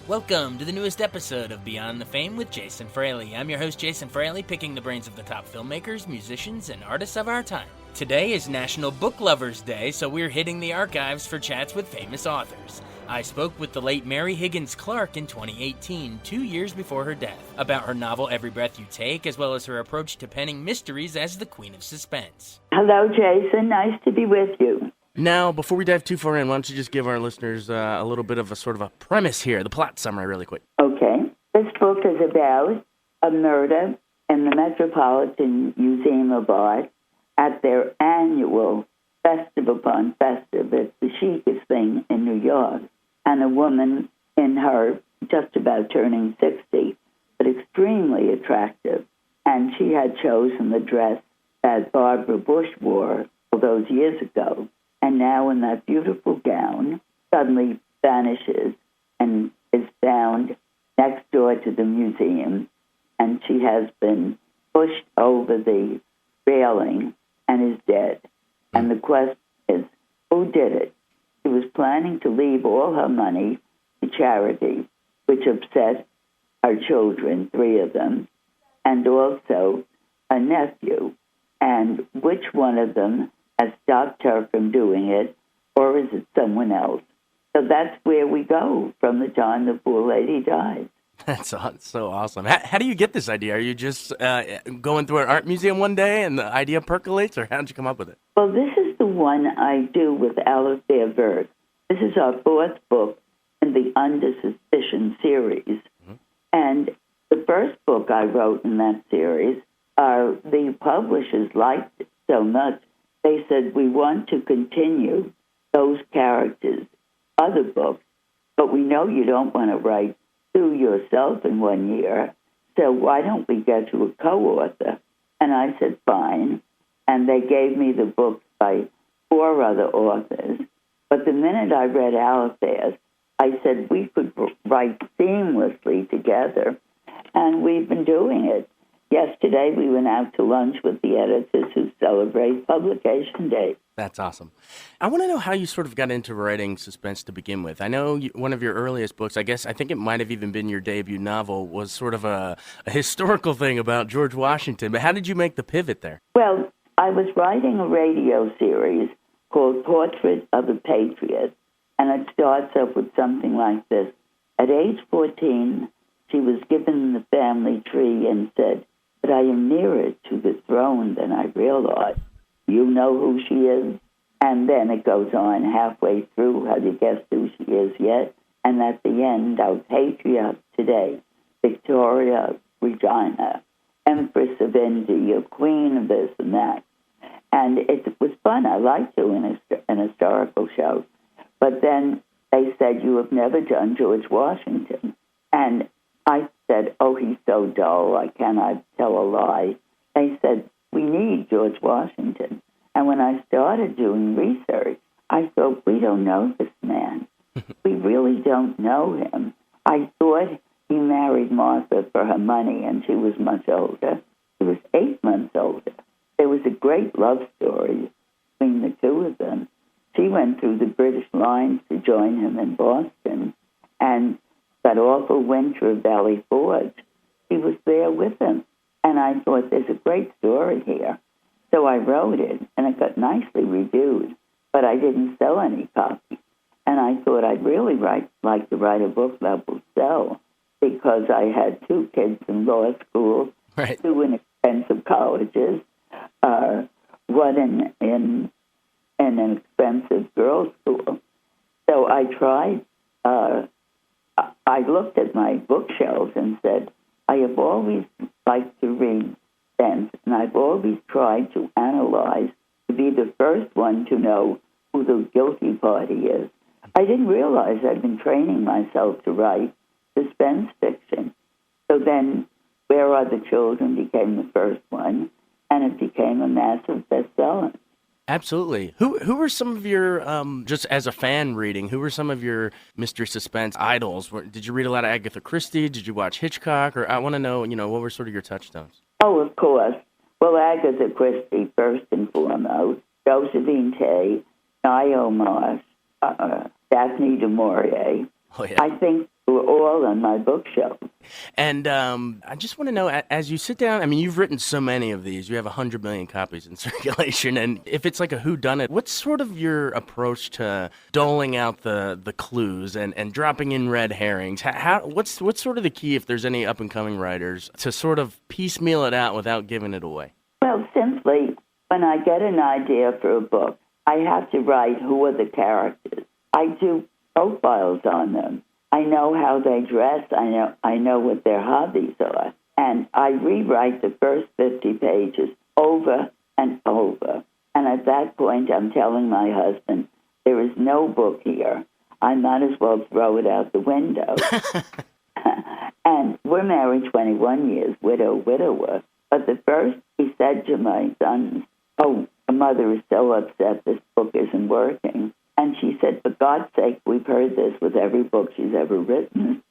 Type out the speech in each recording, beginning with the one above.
Welcome to the newest episode of Beyond the Fame with Jason Fraley. I'm your host, Jason Fraley, picking the brains of the top filmmakers, musicians, and artists of our time. Today is National Book Lovers Day, so we're hitting the archives for chats with famous authors. I spoke with the late Mary Higgins Clark in 2018, 2 years before her death, about her novel Every Breath You Take, as well as her approach to penning mysteries as the Queen of Suspense. Hello, Jason. Nice to be with you. Now, before we dive too far in, why don't you just give our listeners a little bit of a sort of a premise here, the plot summary really quick. Okay. This book is about a murder in the Metropolitan Museum of Art at their annual Festive Upon Festive. It's the chicest thing in New York. And a woman in her just about turning 60, but extremely attractive. And she had chosen the dress that Barbara Bush wore all those years ago. And now in that beautiful gown, suddenly vanishes and is found next door to the museum. And she has been pushed over the railing and is dead. And the question is, who did it? She was planning to leave all her money to charity, which upset her children, 3 of them, and also a nephew. And which one of them has stopped her from doing it, or is it someone else? So that's where we go from the time the poor lady died. That's so awesome. How do you get this idea? Are you just going through an art museum one day and the idea percolates, or how did you come up with it? Well, this is the one I do with Alistair Burke. This is our 4th book in the Under Suspicion series. Mm-hmm. And the first book I wrote in that series, the publishers liked it so much, they said, we want to continue those characters' other books, but we know you don't want to write 2 yourself in 1 year, so why don't we get you a co-author? And I said, fine. And they gave me the books by 4 other authors. But the minute I read Alistair's, I said we could write seamlessly together, and we've been doing it. Yesterday, we went out to lunch with the editors who celebrate publication day. That's awesome. I want to know how you sort of got into writing suspense to begin with. I know one of your earliest books, I think it might have even been your debut novel, was sort of a historical thing about George Washington. But how did you make the pivot there? Well, I was writing a radio series called Portrait of a Patriot, and it starts up with something like this. At age 14, she was given the family tree and said, but I am nearer to the throne than I realized. You know who she is? And then it goes on halfway through. Have you guessed who she is yet? And at the end, our patriarch today, Victoria Regina, Empress of India, Queen of this and that. And it was fun. I liked doing an historical show. But then they said, you have never done George Washington. And I said, oh, he's so dull, I cannot tell a lie. They said, we need George Washington. And when I started doing research, I thought, we don't know this man. We really don't know him. I thought he married Martha for her money, and she was much older. He was 8 months older. There was a great love story between the 2 of them. She went through the British lines to join him in Boston, and that awful winter of Valley Forge, he was there with him. And I thought, there's a great story here. So I wrote it, and it got nicely reviewed, but I didn't sell any copies. And I thought I'd really like to write a book that will sell, because I had 2 kids in law school, right. 2 in expensive colleges, one in an expensive girls' school. So I tried. I looked at my bookshelves and said, I have always liked to read Suspense, and I've always tried to analyze, to be the first one to know who the guilty party is. I didn't realize I'd been training myself to write suspense fiction. So then Where Are the Children became the first one, and it became a massive bestseller. Absolutely. Who were some of your, just as a fan reading, who were some of your mystery suspense idols? Did you read a lot of Agatha Christie? Did you watch Hitchcock? Or I want to know, what were sort of your touchstones? Oh, of course. Well, Agatha Christie, first and foremost. Josephine Tey, Ngaio Marsh, Daphne du Maurier. Oh, yeah. I think were all on my bookshelf. And I just want to know, as you sit down, I mean, you've written so many of these. You have 100 million copies in circulation. And if it's like a whodunit, what's sort of your approach to doling out the clues and dropping in red herrings? What's sort of the key, if there's any up-and-coming writers, to sort of piecemeal it out without giving it away? Well, simply, when I get an idea for a book, I have to write who are the characters. I do profiles on them. I know how they dress. I know what their hobbies are. And I rewrite the first 50 pages over and over. And at that point, I'm telling my husband, there is no book here. I might as well throw it out the window. And we're married 21 years, widower. But the first, he said to my sons, "Oh, my mother is so upset this book isn't working." And she said, "For God's sake, we've heard this with every book she's ever written."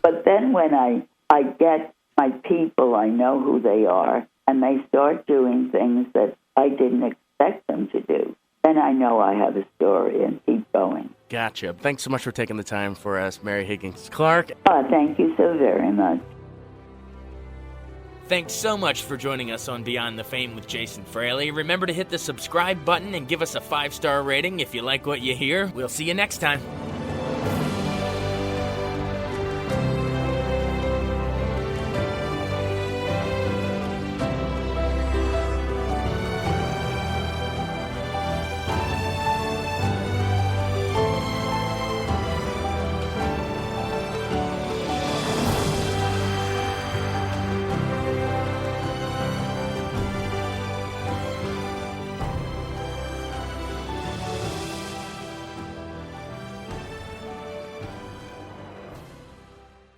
But then when I get my people, I know who they are, and they start doing things that I didn't expect them to do, then I know I have a story and keep going. Gotcha. Thanks so much for taking the time for us, Mary Higgins Clark. Thank you so very much. Thanks so much for joining us on Beyond the Fame with Jason Fraley. Remember to hit the subscribe button and give us a 5-star rating if you like what you hear. We'll see you next time.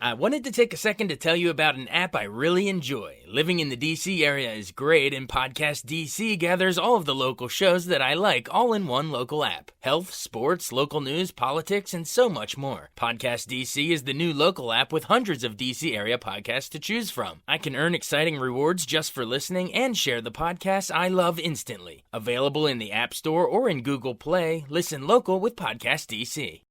I wanted to take a second to tell you about an app I really enjoy. Living in the DC area is great, and Podcast DC gathers all of the local shows that I like all in one local app. Health, sports, local news, politics, and so much more. Podcast DC is the new local app with hundreds of DC area podcasts to choose from. I can earn exciting rewards just for listening and share the podcasts I love instantly. Available in the App Store or in Google Play, listen local with Podcast DC.